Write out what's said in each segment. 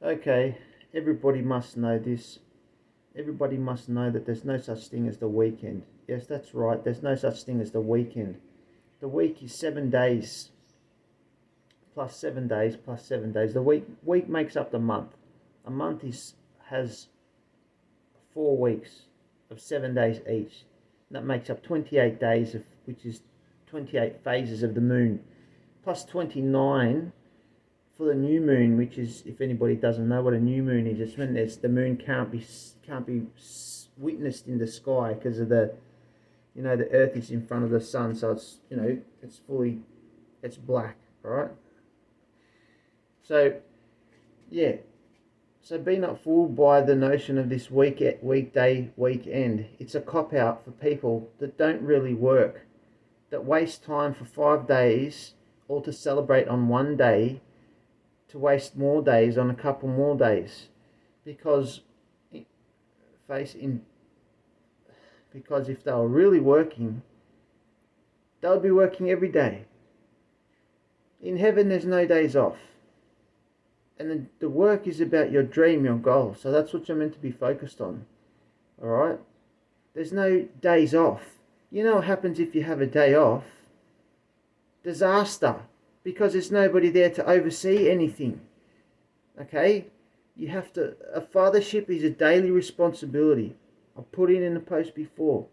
Okay, everybody must know this. Everybody must know that there's no such thing as the weekend. Yes, that's right. There's no such thing as the weekend. The week is 7 days plus 7 days plus 7 days. The week makes up the month. A month is has 4 weeks of 7 days each. That makes up 28 days of which is 28 phases of the moon, plus 29 for the new moon, which is, if anybody doesn't know what a new moon is, it's when the moon can't be witnessed in the sky because of the Earth is in front of the sun, so it's black, right? So yeah, so be not fooled by the notion of this weekday, weekend. It's a cop out for people that don't really work, that waste time for 5 days, or to celebrate on one day, to waste more days on a couple more days, because face in because if they were really working, they would be working every day. In heaven, there's no days off, and the work is about your dream, your goal. So that's what you're meant to be focused on. All right. There's no days off. You know what happens if you have a day off? Disaster, because there's nobody there to oversee anything. Okay? A fathership is a daily responsibility. I put it in the post before.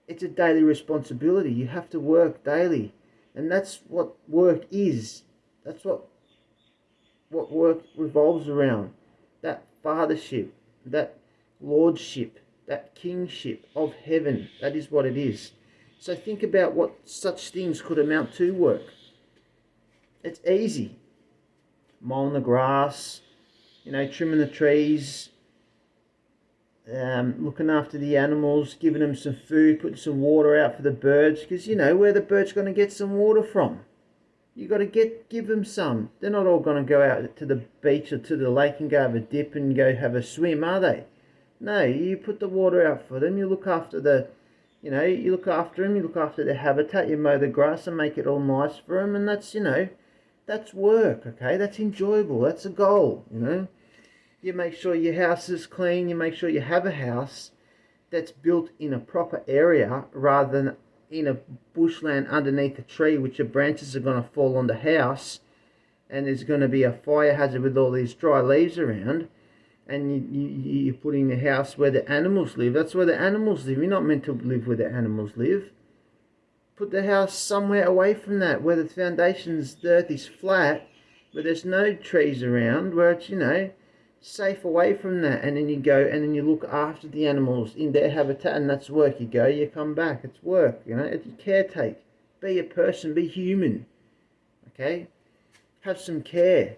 It's a daily responsibility. You have to work daily. And that's what work is. That's what work revolves around. That fathership, that lordship, that kingship of heaven. That is what it is. So think about what such things could amount to work. It's easy. Mowing the grass, trimming the trees, looking after the animals, giving them some food, putting some water out for the birds, because you know where the bird's going to get some water from. You got to give them some. They're not all going to go out to the beach or to the lake and go have a dip and go have a swim, are they? No, you put the water out for them. You look after you look after them. You look after their habitat. You mow the grass and make it all nice for them, and that's work. Okay, that's enjoyable. That's a goal. You make sure your house is clean. You make sure you have a house that's built in a proper area rather than in a bushland underneath a tree, which the branches are going to fall on the house, and there's going to be a fire hazard with all these dry leaves around, and you're putting the house where the animals live. That's where the animals live. You're not meant to live where the animals live. Put the house somewhere away from that, where the the earth is flat, where there's no trees around, where it's, safe away from that. And then you look after the animals in their habitat, and that's work. You go, you come back, it's work, it's caretake. Be a person, be human, okay? Have some care,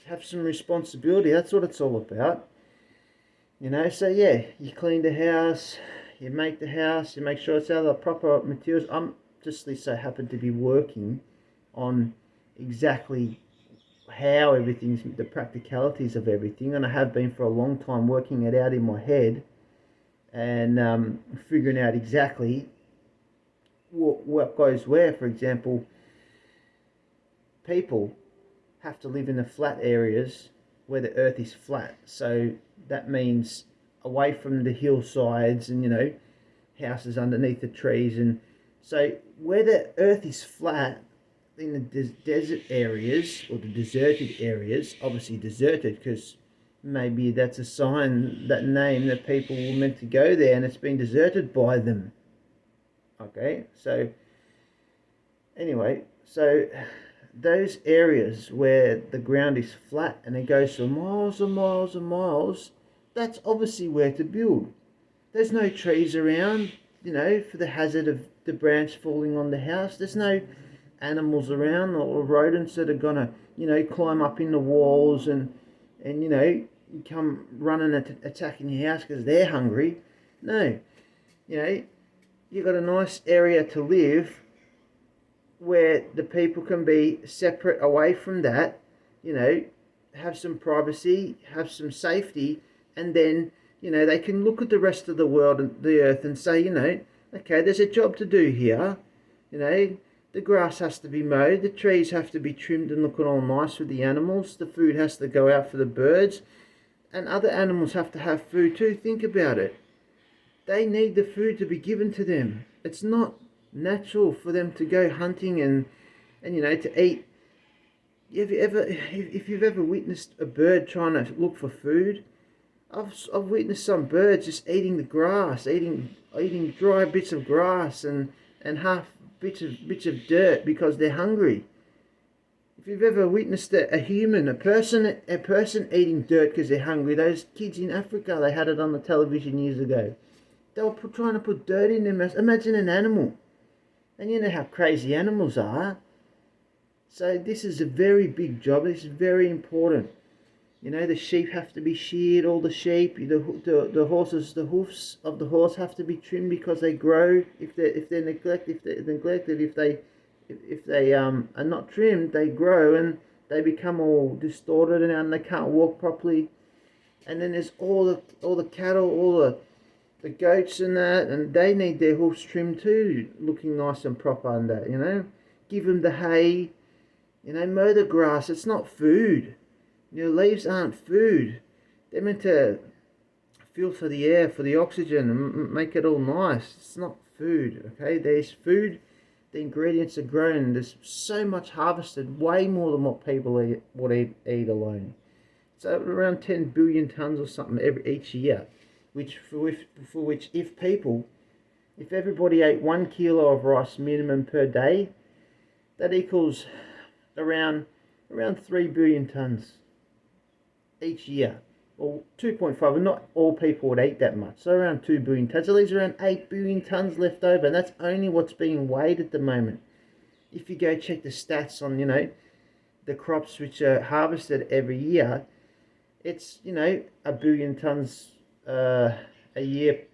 have some responsibility. That's what it's all about. So yeah, you clean the house, you make the house, you make sure it's out of the proper materials. I'm just so happen to be working on exactly how everything's, the practicalities of everything, and I have been for a long time, working it out in my head and figuring out exactly what goes where. For example, people have to live in the flat areas where the earth is flat, so that means away from the hillsides and houses underneath the trees. And so where the earth is flat, in the desert areas, or the deserted areas, obviously deserted because maybe that's a sign, that name, that people were meant to go there and it's been deserted by them. Okay, so anyway, so those areas where the ground is flat and it goes for miles and miles and miles, that's obviously where to build. There's no trees around, for the hazard of the branch falling on the house. There's no animals around or rodents that are gonna climb up in the walls and come running attacking your house because they're hungry. No, you've got a nice area to live where the people can be separate away from that, have some privacy, have some safety, and then they can look at the rest of the world and the earth and say, okay, there's a job to do here. The grass has to be mowed, the trees have to be trimmed and looking all nice for the animals, the food has to go out for the birds, and other animals have to have food too. Think about it. They need the food to be given to them. It's not natural for them to go hunting and to eat. If you've ever witnessed a bird trying to look for food, I've witnessed some birds just eating the grass, eating dry bits of grass and half bits of dirt because they're hungry. If you've ever witnessed a person eating dirt because they're hungry, those kids in Africa, they had it on the television years ago. They were trying to put dirt in them. Imagine an animal. And you know how crazy animals are. So this is a very big job. This is very important. The sheep have to be sheared, all the sheep. The horses, the hoofs of the horse have to be trimmed because they grow. If they're neglected, if they are not trimmed, they grow and they become all distorted and they can't walk properly. And then there's all the cattle, all the goats and that, and they need their hoofs trimmed too, looking nice and proper and that, Give them the hay, mow the grass. It's not food. Leaves aren't food. They're meant to filter the air for the oxygen and make it all nice. It's not food, okay? There's food, the ingredients are grown. There's so much harvested, way more than what people eat alone. So around 10 billion tons or something each year, for which if everybody ate 1 kilo of rice minimum per day, that equals around 3 billion tons each year, or 2.5, and not all people would eat that much, so around 2 billion tons. So there's around 8 billion tons left over, and that's only what's being weighed at the moment. If you go check the stats on, the crops which are harvested every year, it's, 1 billion tons a year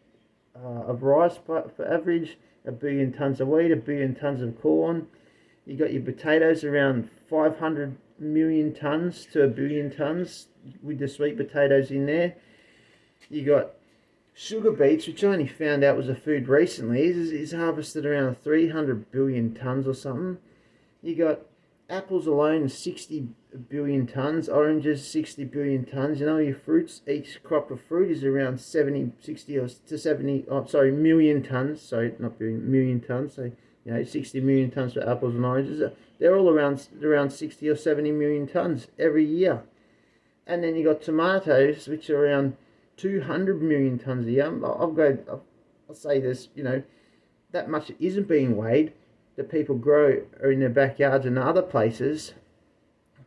of rice for average, 1 billion tons of wheat, 1 billion tons of corn. You got your potatoes around 500 million tons to 1 billion tons with the sweet potatoes in there. You got sugar beets, which I only found out was a food recently, is harvested around 300 billion tons or something. You got apples alone, 60 billion tons, oranges 60 billion tons. Your fruits, each crop of fruit is around 70 million tons. Sorry, not billion, million tons. So 60 million tons for apples and oranges. They're all around 60 or 70 million tons every year. And then you got tomatoes, which are around 200 million tons a year. I'll say this, that much isn't being weighed, that people grow or in their backyards and other places.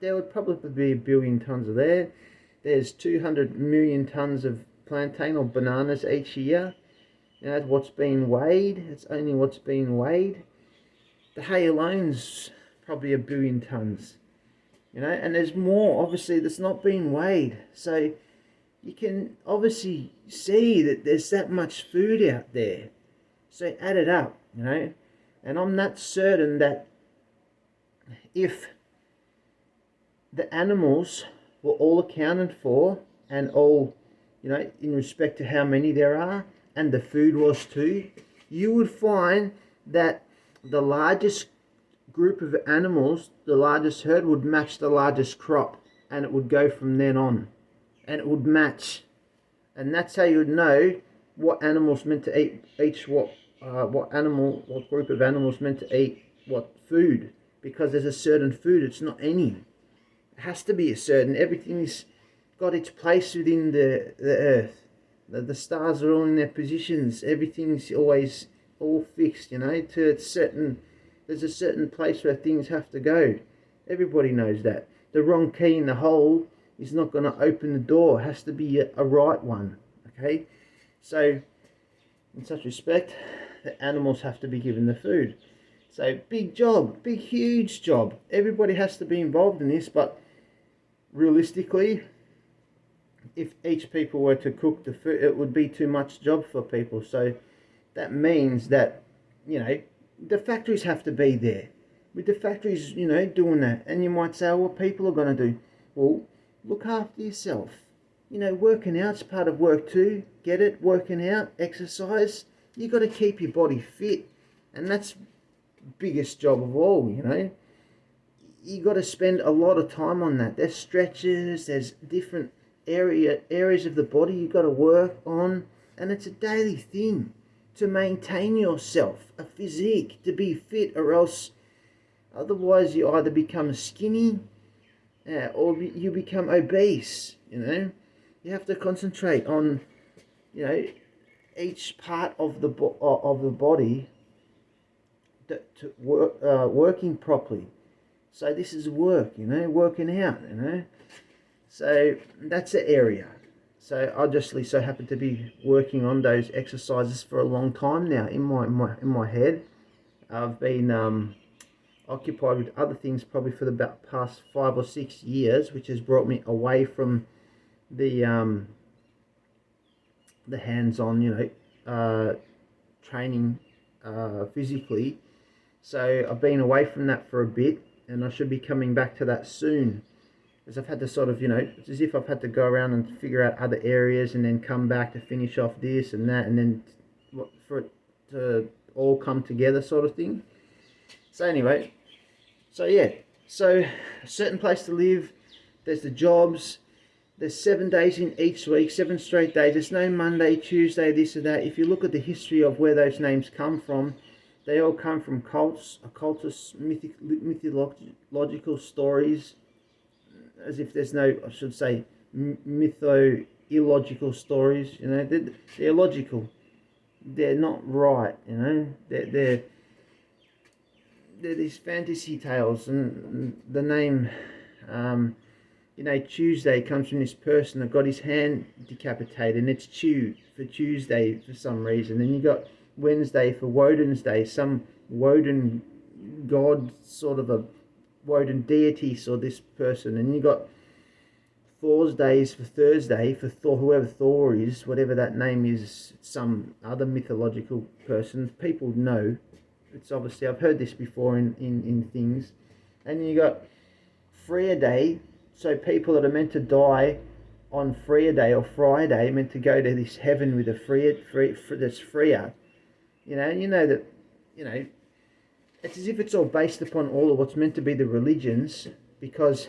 There would probably be 1 billion tons of there. There's 200 million tons of plantain or bananas each year. That's what's being weighed. It's only what's being weighed. The hay alone's probably 1 billion tons. And there's more, obviously, that's not being weighed. So you can obviously see that there's that much food out there. So add it up, And I'm not certain that if the animals were all accounted for and all, in respect to how many there are, and the food was too, you would find that the largest group of animals, the largest herd, would match the largest crop, and it would go from then on, and it would match, and that's how you would know what animals meant to eat what group of animals meant to eat what food, because there's a certain food. It's not any. It has to be a certain. Everything's got its place within the earth. The stars are all in their positions. Everything's always all fixed, to a certain. There's a certain place where things have to go. Everybody knows that. The wrong key in the hole is not going to open the door. It has to be a right one. Okay? So, in such respect, the animals have to be given the food. So, big job. Big, huge job. Everybody has to be involved in this, but realistically, if each people were to cook the food, it would be too much job for people. So, that means that, the factories have to be there. With the factories, doing that. And you might say, what people are going to do? Well, look after yourself. Working out's part of work too. Get it? Working out, exercise. You got to keep your body fit. And that's biggest job of all, you know. You got to spend a lot of time on that. There's stretches, there's different areas of the body you got to work on, and it's a daily thing to maintain yourself, a physique, to be fit, or else otherwise you either become skinny or you become obese, you know. You have to concentrate on, you know, each part of the body to work working properly. So this is work, you know, working out, you know. So that's the area. So I just so happen to be working on those exercises for a long time now in my head. I've been occupied with other things probably for the past 5 or 6 years, which has brought me away from the hands-on, you know, training physically. So I've been away from that for a bit, and I should be coming back to that soon. Because I've had to sort of, you know, it's as if I've had to go around and figure out other areas and then come back to finish off this and that, and then for it to all come together sort of thing. So anyway, so yeah, so a certain place to live, there's the jobs, there's 7 days in each week, 7 straight days. There's no Monday, Tuesday, this or that. If you look at the history of where those names come from, they all come from cults, occultist, mythological stories, as if there's no, I should say, illogical stories, you know. They're illogical. They're not right, you know. They're these fantasy tales, and the name, you know, Tuesday comes from this person that got his hand decapitated, and it's for Tuesday for some reason. And you got Wednesday for Woden's Day, some Woden god, sort of a Woden deity saw this person. And you got Thor's days for Thursday for Thor, whoever Thor is, whatever that name is, some other mythological person. People know. It's obviously, I've heard this before in things. And you got Freya Day, so people that are meant to die on Freya Day or Friday, meant to go to this heaven with a that's Freya. You know that, you know, it's as if it's all based upon all of what's meant to be the religions. Because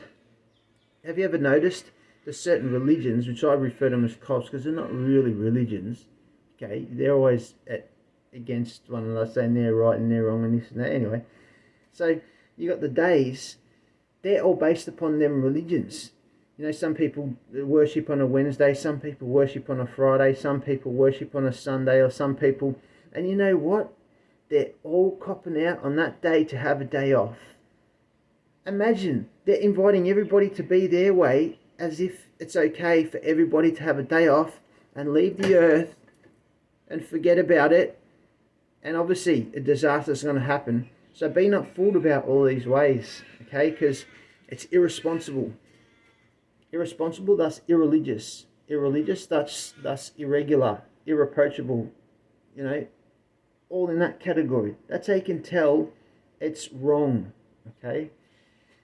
have you ever noticed there's certain religions, which I refer to them as cults, because they're not really religions, okay? They're always against one another, saying they're right and they're wrong and this and that. Anyway, so you got the days, they're all based upon them religions. You know, some people worship on a Wednesday, some people worship on a Friday, some people worship on a Sunday, or some people, and you know what? They're all copping out on that day to have a day off. Imagine, they're inviting everybody to be their way, as if it's okay for everybody to have a day off and leave the earth and forget about it. And obviously a disaster is going to happen. So be not fooled about all these ways, okay? Because it's irresponsible. Irresponsible, thus irreligious. Irreligious, thus irregular, irreproachable. You know, all in that category. That's how you can tell it's wrong, okay?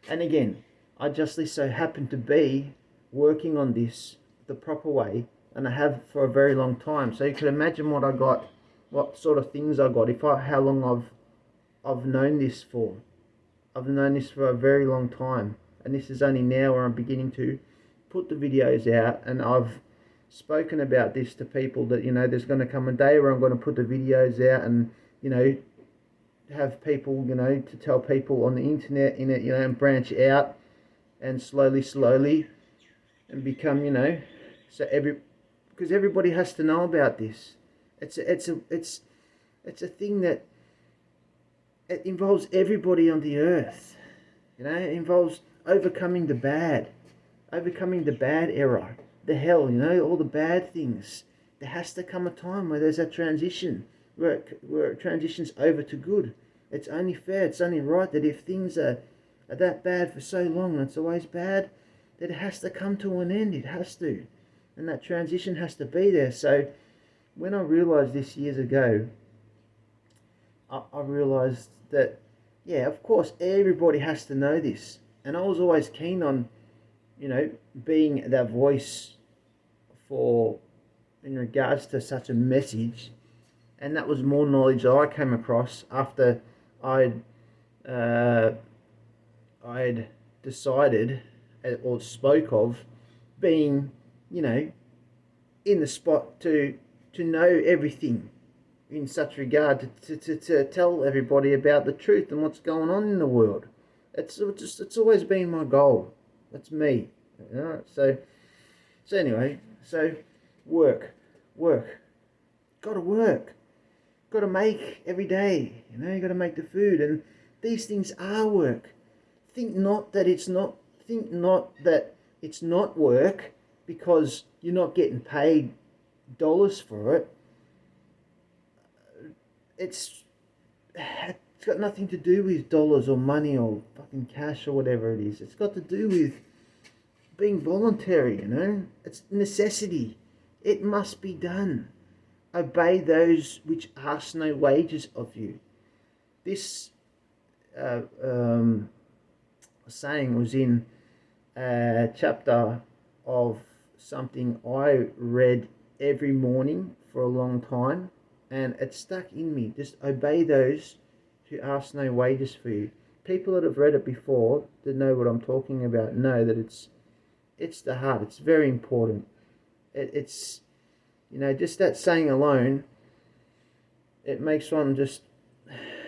And again, I justly so happen to be working on this the proper way, and I have for a very long time. So you can imagine what I got, what sort of things I got, how long I've known this for. I've known this for a very long time, and this is only now where I'm beginning to put the videos out. And I've spoken about this to people that, you know, there's going to come a day where I'm going to put the videos out and, you know, have people, you know, to tell people on the internet, in it, you know, and branch out and slowly and become, you know, so because everybody has to know about this. It's a thing that it involves everybody on the earth. You know, it involves overcoming the bad era, the hell, you know, all the bad things. There has to come a time where there's a transition, where it transitions over to good. It's only fair, it's only right that if things are that bad for so long, and it's always bad, that it has to come to an end. It has to. And that transition has to be there. So when I realised this years ago, I realised that, yeah, of course, everybody has to know this. And I was always keen on, you know, being that voice for, in regards to such a message. And that was more knowledge that I came across after I'd uh, I'd decided or spoke of being, you know, in the spot to know everything in such regard to tell everybody about the truth and what's going on in the world. It's always been my goal. That's me. You know? So anyway, so work, work, gotta work, gotta make every day. You know, you gotta make the food, and these things are work. Think not that it's not. Think not that it's not work because you're not getting paid dollars for it. It's got nothing to do with dollars or money or fucking cash or whatever it is. It's got to do with being voluntary, you know? It's necessity. It must be done. Obey those which ask no wages of you. This uh, um, saying was in a chapter of something I read every morning for a long time, and it stuck in me. Just obey those who ask no wages for you. People that have read it before, that know what I'm talking about, know that it's the heart. It's very important. It's just that saying alone, it makes one just.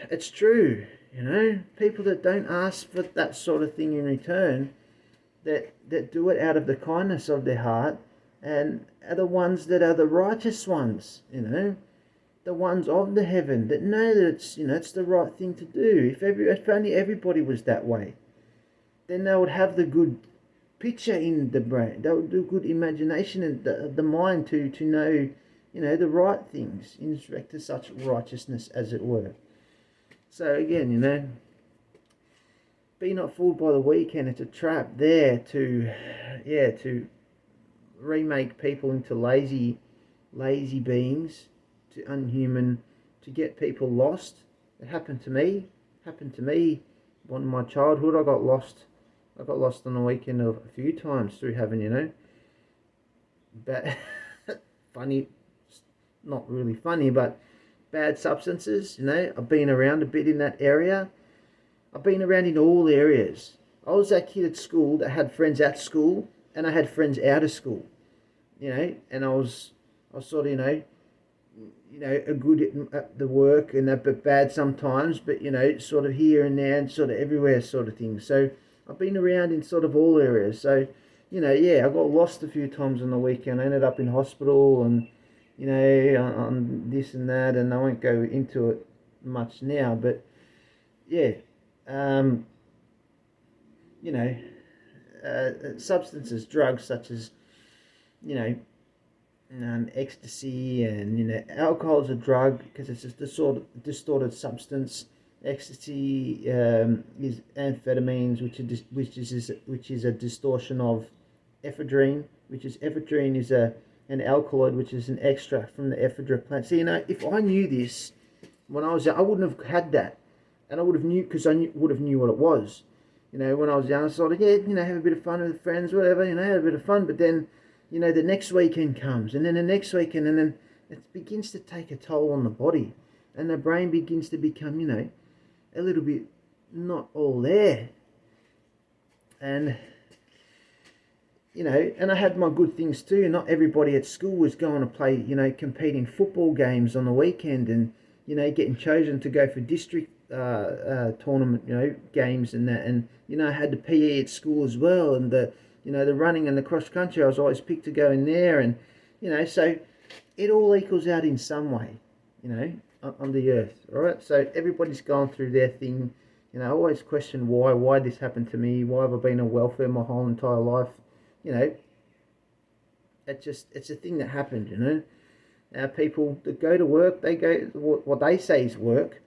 It's true. People that don't ask for that sort of thing in return, that do it out of the kindness of their heart, and are the ones that are the righteous ones. The ones of the heaven that know that it's the right thing to do. If only everybody was that way, then they would have the good picture in the brain. They would do good imagination in the mind to know, the right things in respect to such righteousness, as it were. So again, be not fooled by the weekend. It's a trap there to remake people into lazy beings, to unhuman, to get people lost. It happened to me. In my childhood. I got lost on the weekend a few times through having, bad, funny, not really funny, but bad substances. I've been around a bit in that area. I've been around in all areas. I was that kid at school that had friends at school, and I had friends out of school. And I was sort of, a good at the work and that, but bad sometimes, but sort of here and there and sort of everywhere sort of thing. So I've been around in sort of all areas. So, I got lost a few times on the weekend. I ended up in hospital and, on this and that, and I won't go into it much now, but yeah, substances, drugs such as, ecstasy, and alcohol is a drug because it's a distorted substance. Ecstasy is amphetamines, which is a distortion of ephedrine, ephedrine is an alkaloid, which is an extract from the ephedra plant. So if I knew this when I was young, I wouldn't have had that, and I would have knew because would have knew what it was. When I was young, I sort of have a bit of fun with friends, whatever. Had a bit of fun, but then the next weekend comes, and then the next weekend, and then it begins to take a toll on the body, and the brain begins to become, a little bit not all there. And, and I had my good things too. Not everybody at school was going to play, competing football games on the weekend and, getting chosen to go for district tournament, games and that. And, I had the PE at school as well, and the running and the cross country. I was always picked to go in there, and so it all equals out in some way, on the earth. All right, so everybody's gone through their thing. I always question why this happened to me. Why have I been on welfare my whole entire life? It's a thing that happened. People that go to work, they go what they say is work.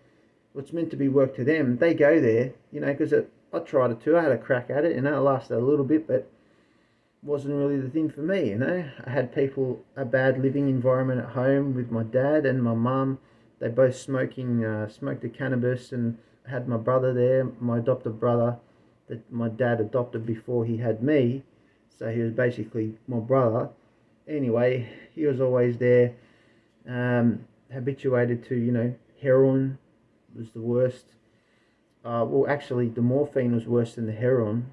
What's meant to be work to them, they go there. Because I tried it too. I had a crack at it. It lasted a little bit, but wasn't really the thing for me. I had a bad living environment at home with my dad and my mum. They both smoked the cannabis, and I had my brother there, my adopted brother that my dad adopted before he had me. So he was basically my brother. Anyway, he was always there, habituated to, heroin was the worst. well, actually, the morphine was worse than the heroin,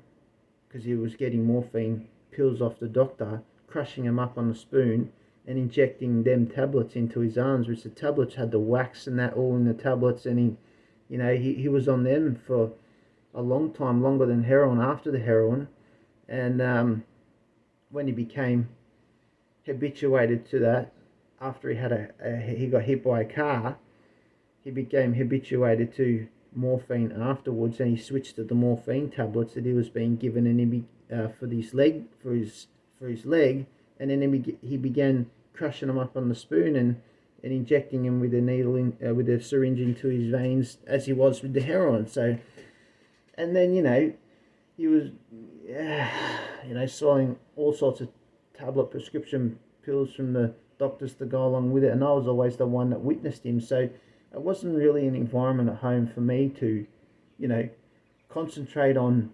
because he was getting morphine pills off the doctor, crushing them up on the spoon, and injecting them tablets into his arms, which the tablets had the wax and that all in the tablets, and he was on them for a long time, longer than heroin after the heroin, and when he became habituated to that, after he got hit by a car, he became habituated to morphine afterwards, and he switched to the morphine tablets that he was being given, and for his leg, and then he began crushing them up on the spoon and injecting him with a needle with a syringe into his veins as he was with the heroin. So, and then he was swallowing all sorts of tablet prescription pills from the doctors to go along with it, and I was always the one that witnessed him. So it wasn't really an environment at home for me to, concentrate on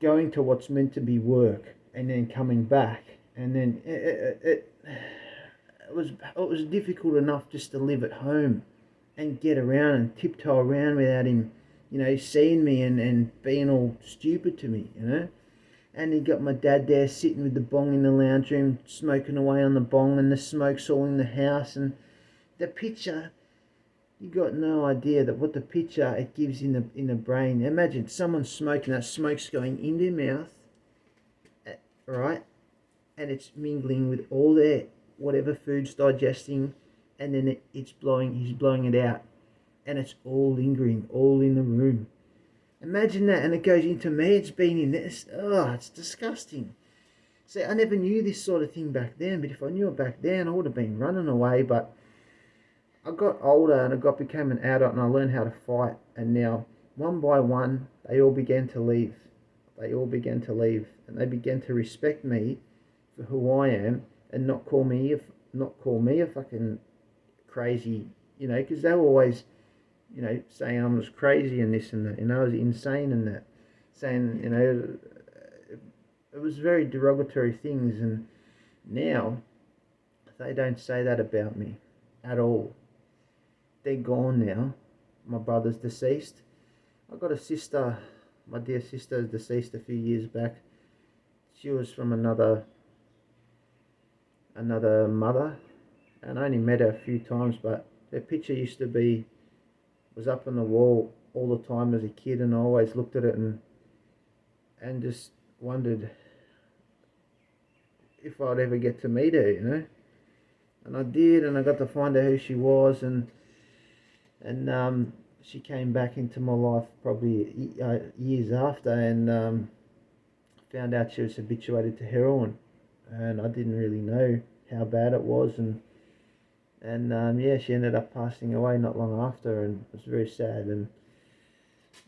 going to what's meant to be work and then coming back. And then it was difficult enough just to live at home and get around and tiptoe around without him, seeing me and being all stupid to me, And he got my dad there sitting with the bong in the lounge room, smoking away on the bong, and the smoke's all in the house. And the picture, you got no idea that what the picture it gives in the brain. Imagine someone smoking, that smoke's going in their mouth, right? And it's mingling with all their whatever food's digesting, and then he's blowing it out. And it's all lingering, all in the room. Imagine that, and it goes into me. It's been in this. Oh, it's disgusting. See, I never knew this sort of thing back then, but if I knew it back then, I would have been running away. But I got older and became an adult, and I learned how to fight. And now, one by one, they all began to leave. And they began to respect me for who I am, and not call me a fucking crazy, because they were always, saying I was crazy and this and that, I was insane and that, saying, it was very derogatory things. And now they don't say that about me at all. They're gone now. My brother's deceased. I got a sister. My dear sister is deceased a few years back. She was from another mother, and I only met her a few times, but her picture was up on the wall all the time as a kid, and I always looked at it and just wondered if I'd ever get to meet her, And I did, and I got to find out who she was, and she came back into my life probably years after, and found out she was habituated to heroin, and I didn't really know how bad it was, and she ended up passing away not long after, and it was very sad, and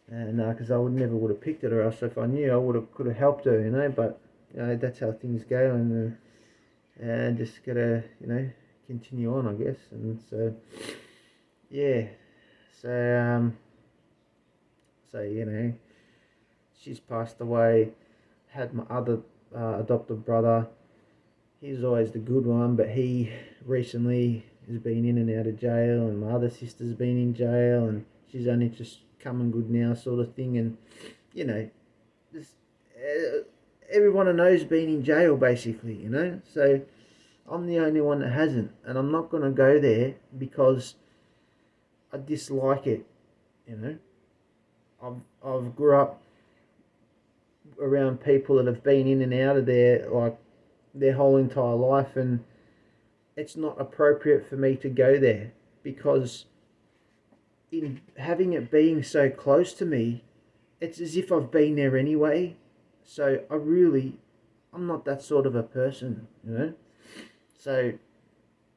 because I never would have picked it, or else if I knew, I could have helped her, but that's how things go, and just gotta continue on, I guess. And so she's passed away. Had my other adopted brother. He's always the good one, but he recently has been in and out of jail, and my other sister's been in jail, and she's only just coming good now, sort of thing. And just, everyone I know's been in jail, basically, So I'm the only one that hasn't, and I'm not going to go there because I dislike it. I've grew up around people that have been in and out of there like their whole entire life, and it's not appropriate for me to go there, because in having it being so close to me, it's as if I've been there anyway. So I'm not that sort of a person, So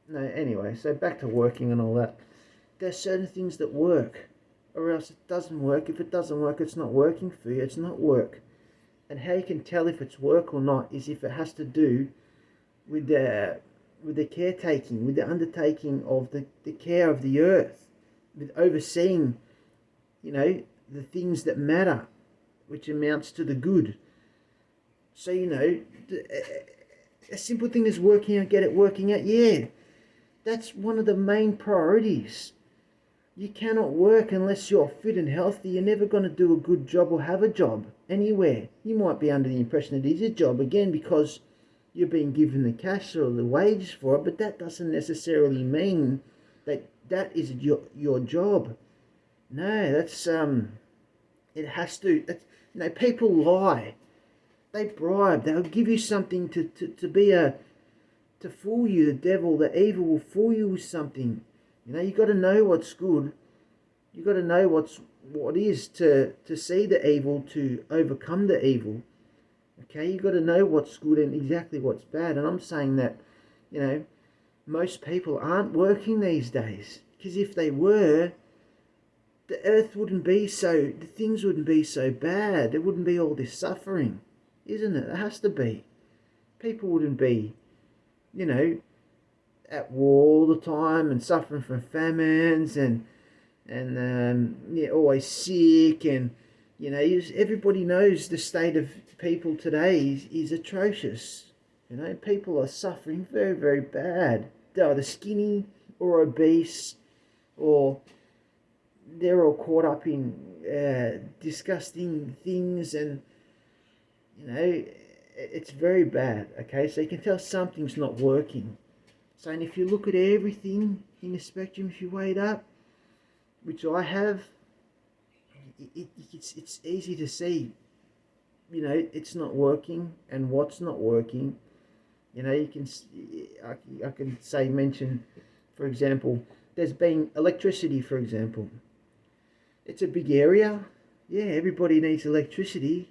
no, anyway, so back to working and all that. There's certain things that work, or else it doesn't work. If it doesn't work, it's not working for you. It's not work. And how you can tell if it's work or not is if it has to do with the caretaking, with the undertaking of the care of the earth, with overseeing, the things that matter, which amounts to the good. So, a simple thing is working out, working out, yeah. That's one of the main priorities. You cannot work unless you're fit and healthy. You're never going to do a good job or have a job anywhere. You might be under the impression that it is a job, again, because you're being given the cash or the wages for it, but that doesn't necessarily mean that that is your job. No, that's it has to. People lie. They bribe. They'll give you something to fool you. The devil, the evil will fool you with something. You got to know what's good. You got to know what is to see the evil, to overcome the evil. Okay, you got to know what's good and exactly what's bad. And I'm saying that, most people aren't working these days, because if they were, the earth wouldn't be the things wouldn't be so bad. There wouldn't be all this suffering, isn't it? It has to be. People wouldn't be, at war all the time and suffering from famines and always sick, and everybody knows the state of people today is atrocious. People are suffering very, very bad. They're either skinny or obese, or they're all caught up in disgusting things, and it's very bad. Okay, so you can tell something's not working. So, and if you look at everything in the spectrum, if you weigh it up, which I have, it's easy to see, it's not working and what's not working. I can mention, for example, there's been electricity, for example. It's a big area. Yeah, everybody needs electricity.